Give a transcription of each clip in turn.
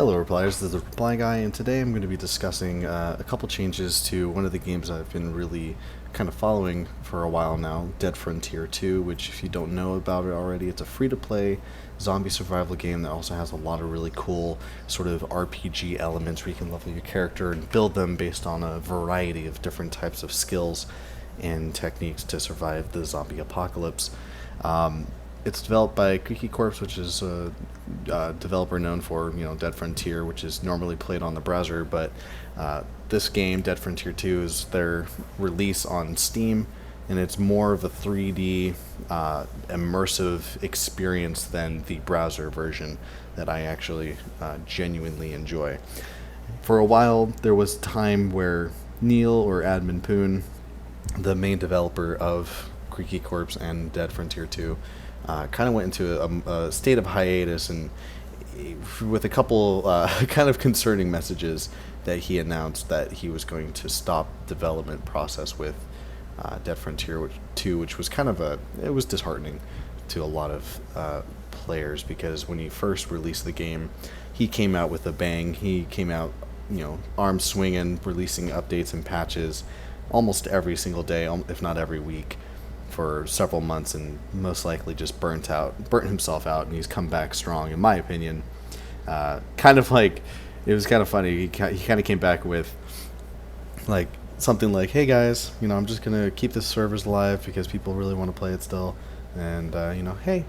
Hello, repliers. This is the Reply Guy, and today I'm going to be discussing a couple changes to one of the games I've been really kind of following for a while now, Dead Frontier 2, which, if you don't know about it already, it's a free-to-play zombie survival game that also has a lot of really cool sort of RPG elements where you can level your character and build them based on a variety of different types of skills and techniques to survive the zombie apocalypse. It's developed by Creaky Corpse, which is a developer known for Dead Frontier, which is normally played on the browser. But this game, Dead Frontier 2, is their release on Steam, and it's more of a 3D immersive experience than the browser version that I actually genuinely enjoy. For a while, there was time where Neil, or Admin Poon, the main developer of Creaky Corpse and Dead Frontier 2, kind of went into a state of hiatus, and with a couple kind of concerning messages that he announced that he was going to stop development process with Dead Frontier 2, which was it was disheartening to a lot of players, because when he first released the game, he came out with a bang. He came out, arms swinging, releasing updates and patches almost every single day, if not every week, for several months, and most likely just burnt himself out, and he's come back strong, in my opinion. Kind of like, it was kind of funny, he kind of came back with like something like, hey guys, I'm just gonna keep the servers alive because people really want to play it still, and hey,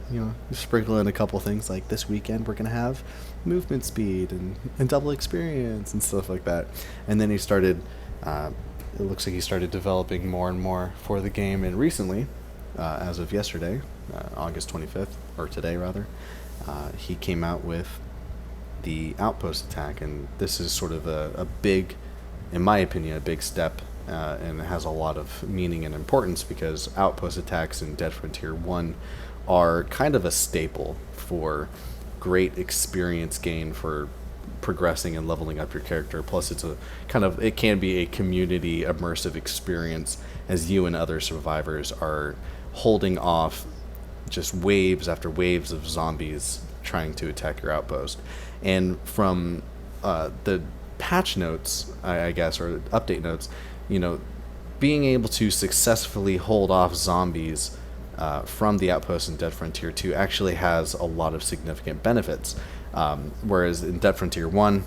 sprinkle in a couple things like, this weekend we're gonna have movement speed and double experience and stuff like that. And then he started it looks like he started developing more and more for the game, and recently, as of yesterday, August 25th, or today rather, he came out with the Outpost attack, and this is sort of a big, in my opinion, a big step, and it has a lot of meaning and importance, because Outpost attacks in Dead Frontier 1 are kind of a staple for great experience gain for progressing and leveling up your character. Plus, it can be a community immersive experience, as you and other survivors are holding off just waves after waves of zombies trying to attack your outpost. And from the patch notes, I guess, or update notes, being able to successfully hold off zombies from the outpost in Dead Frontier 2 actually has a lot of significant benefits. Whereas in Dead Frontier 1,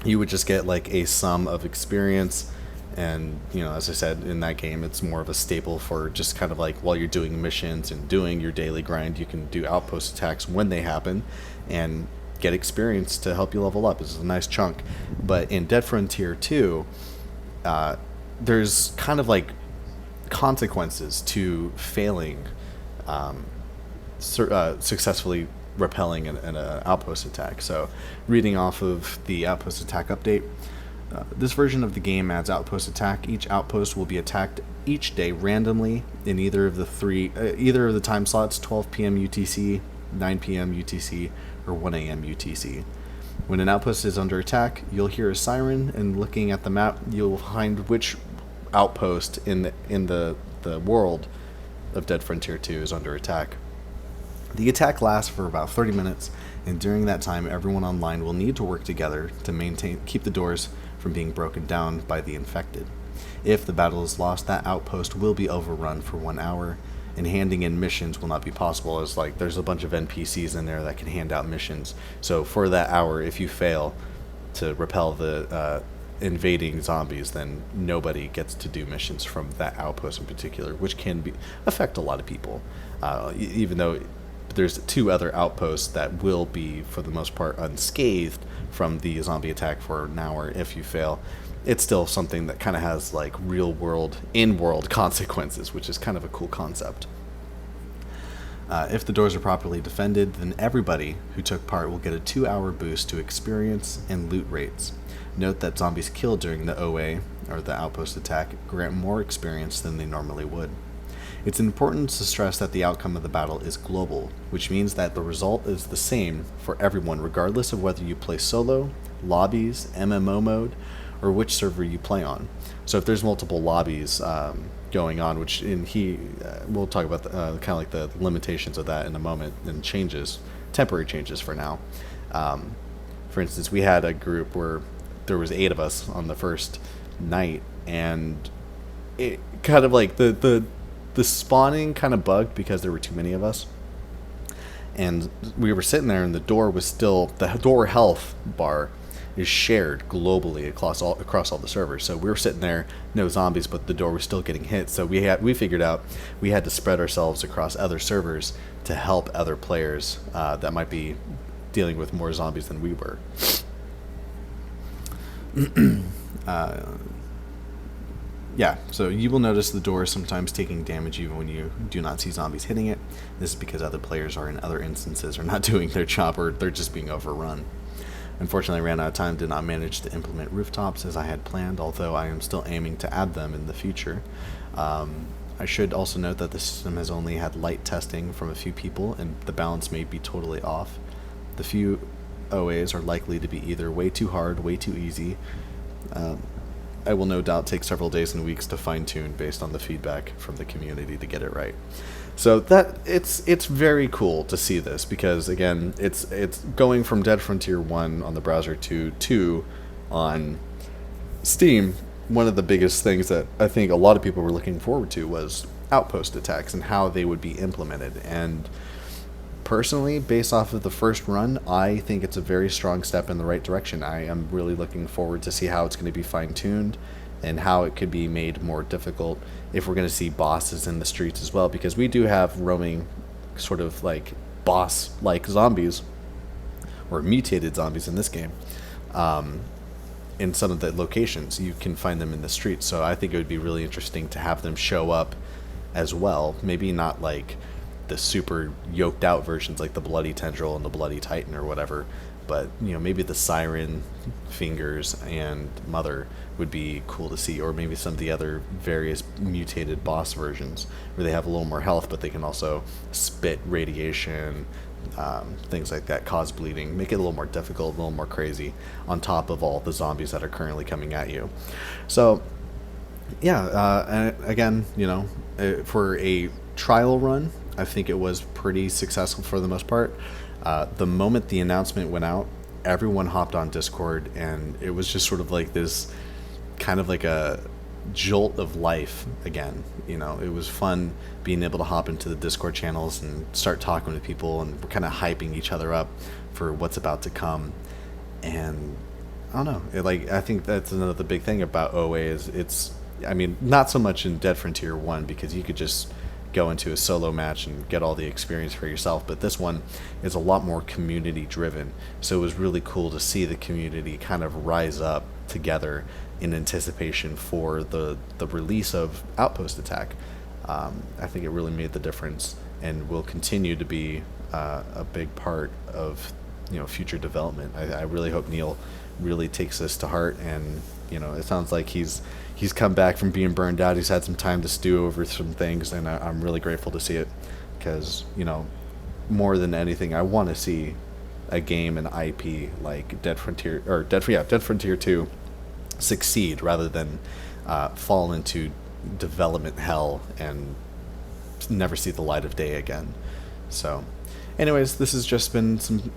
you would just get like a sum of experience, and as I said, in that game it's more of a staple for just kind of like, while you're doing missions and doing your daily grind, you can do outpost attacks when they happen and get experience to help you level up. It's a nice chunk. But in Dead Frontier 2, there's kind of like consequences to failing successfully repelling an outpost attack. So, reading off of the outpost attack update, this version of the game adds outpost attack. Each outpost will be attacked each day randomly in either of the time slots: 12 p.m. UTC, 9 p.m. UTC, or 1 a.m. UTC. When an outpost is under attack, you'll hear a siren, and looking at the map, you'll find which outpost in the world of Dead Frontier 2 is under attack. The attack lasts for about 30 minutes, and during that time, everyone online will need to work together to keep the doors from being broken down by the infected. If the battle is lost, that outpost will be overrun for 1 hour, and handing in missions will not be possible, as there's a bunch of NPCs in there that can hand out missions. So for that hour, if you fail to repel the invading zombies, then nobody gets to do missions from that outpost in particular, which can affect a lot of people, even though there's 2 other outposts that will be, for the most part, unscathed from the zombie attack for an hour. If you fail, it's still something that kind of has like real world, in-world consequences, which is kind of a cool concept. If the doors are properly defended, then everybody who took part will get a 2-hour boost to experience and loot rates. Note that zombies killed during the OA, or the outpost attack, grant more experience than they normally would. It's important to stress that the outcome of the battle is global, which means that the result is the same for everyone, regardless of whether you play solo, lobbies, MMO mode, or which server you play on. So if there's multiple lobbies going on, which we'll talk about kind of like the limitations of that in a moment, and temporary changes for now. For instance, we had a group where there was 8 of us on the first night, and it kind of like the spawning kind of bugged because there were too many of us. And we were sitting there, and the door health bar is shared globally across all the servers. So we were sitting there, no zombies, but the door was still getting hit. So we figured out we had to spread ourselves across other servers to help other players that might be dealing with more zombies than we were. Yeah, so you will notice the door is sometimes taking damage even when you do not see zombies hitting it. This is because other players in other instances are not doing their job, or they're just being overrun. Unfortunately, I ran out of time, did not manage to implement rooftops as I had planned, although I am still aiming to add them in the future. I should also note that the system has only had light testing from a few people, and the balance may be totally off. The few OAs are likely to be either way too hard, way too easy. I will no doubt take several days and weeks to fine-tune based on the feedback from the community to get it right. So that it's very cool to see this, because again, it's going from Dead Frontier 1 on the browser to 2 on Steam. One of the biggest things that I think a lot of people were looking forward to was Outpost attacks and how they would be implemented. And personally, based off of the first run, I think it's a very strong step in the right direction. I am really looking forward to see how it's going to be fine-tuned and how it could be made more difficult if we're going to see bosses in the streets as well, because we do have roaming sort of like boss-like zombies, or mutated zombies in this game. In some of the locations, you can find them in the streets, so I think it would be really interesting to have them show up as well. Maybe not like the super yoked out versions like the Bloody Tendril and the Bloody Titan or whatever, but maybe the Siren, Fingers, and Mother would be cool to see, or maybe some of the other various mutated boss versions where they have a little more health, but they can also spit radiation, things like that, cause bleeding, make it a little more difficult, a little more crazy, on top of all the zombies that are currently coming at you. So yeah, and again, for a trial run, I think it was pretty successful for the most part. The moment the announcement went out, everyone hopped on Discord, and it was just sort of like this kind of like a jolt of life again. It was fun being able to hop into the Discord channels and start talking to people, and we're kind of hyping each other up for what's about to come. And I don't know, I think that's another big thing about OA is not so much in Dead Frontier 1, because you could just go into a solo match and get all the experience for yourself, but this one is a lot more community driven, so it was really cool to see the community kind of rise up together in anticipation for the release of Outpost Attack. I think it really made the difference, and will continue to be a big part of future development. I really hope Neil really takes this to heart, and it sounds like he's come back from being burned out. He's had some time to stew over some things, and I'm really grateful to see it, because more than anything, I want to see a game and IP like Dead Frontier 2 succeed, rather than fall into development hell and never see the light of day again. So anyways, this has just been some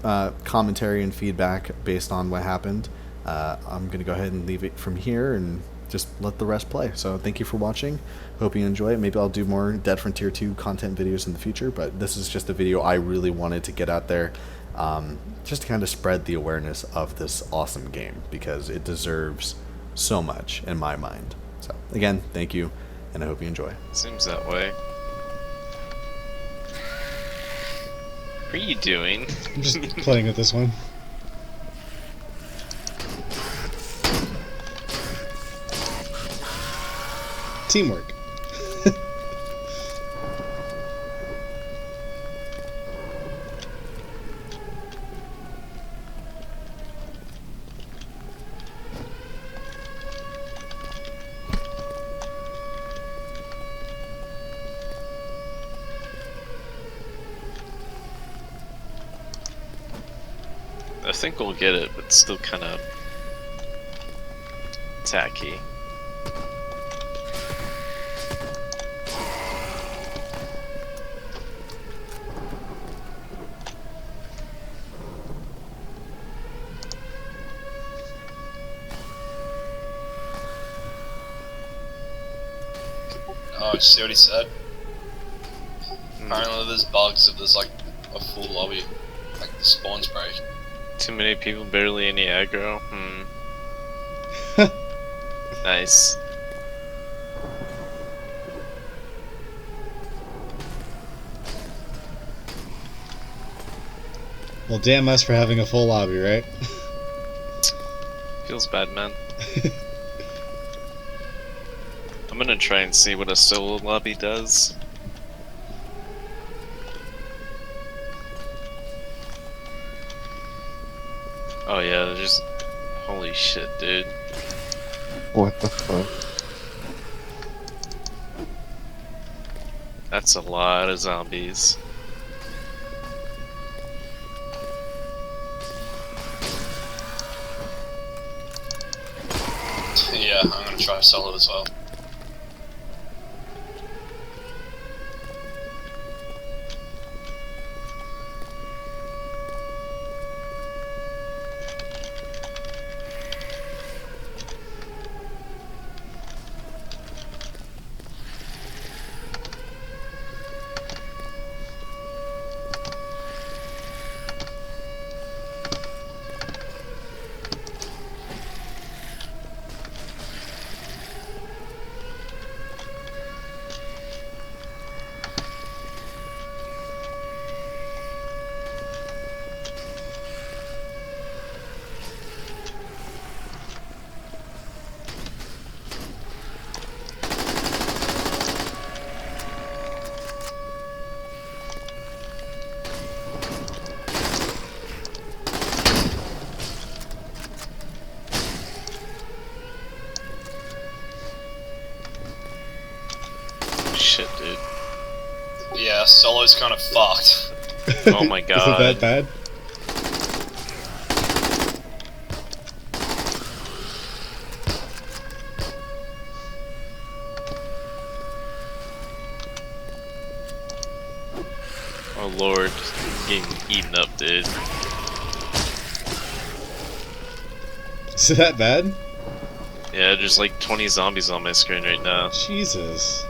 commentary and feedback based on what happened. I'm going to go ahead and leave it from here and just let the rest play. So thank you for watching. Hope you enjoy it. Maybe I'll do more Dead Frontier 2 content videos in the future, but this is just a video I really wanted to get out there, just to kind of spread the awareness of this awesome game, because it deserves so much in my mind. So again, thank you, and I hope you enjoy. Seems that way. What are you doing? I'm just playing with this one. Teamwork. I think we'll get it, but it's still kind of tacky. Oh, did you see what he said? Mm, Apparently there's bugs if there's like a full lobby. Like the spawns break. too many people, barely any aggro. Nice. Well, damn us for having a full lobby, right? Feels bad, man. I'm gonna try and see what a solo lobby does. Oh yeah, there's... Holy shit, dude. What the fuck? That's a lot of zombies. Yeah, I'm gonna try solo as well. Shit, dude. Yeah, solo's kind of fucked. Oh my Is it god. that bad? Oh lord, I'm getting eaten up, dude. Is it that bad? Yeah, there's like 20 zombies on my screen right now. Jesus.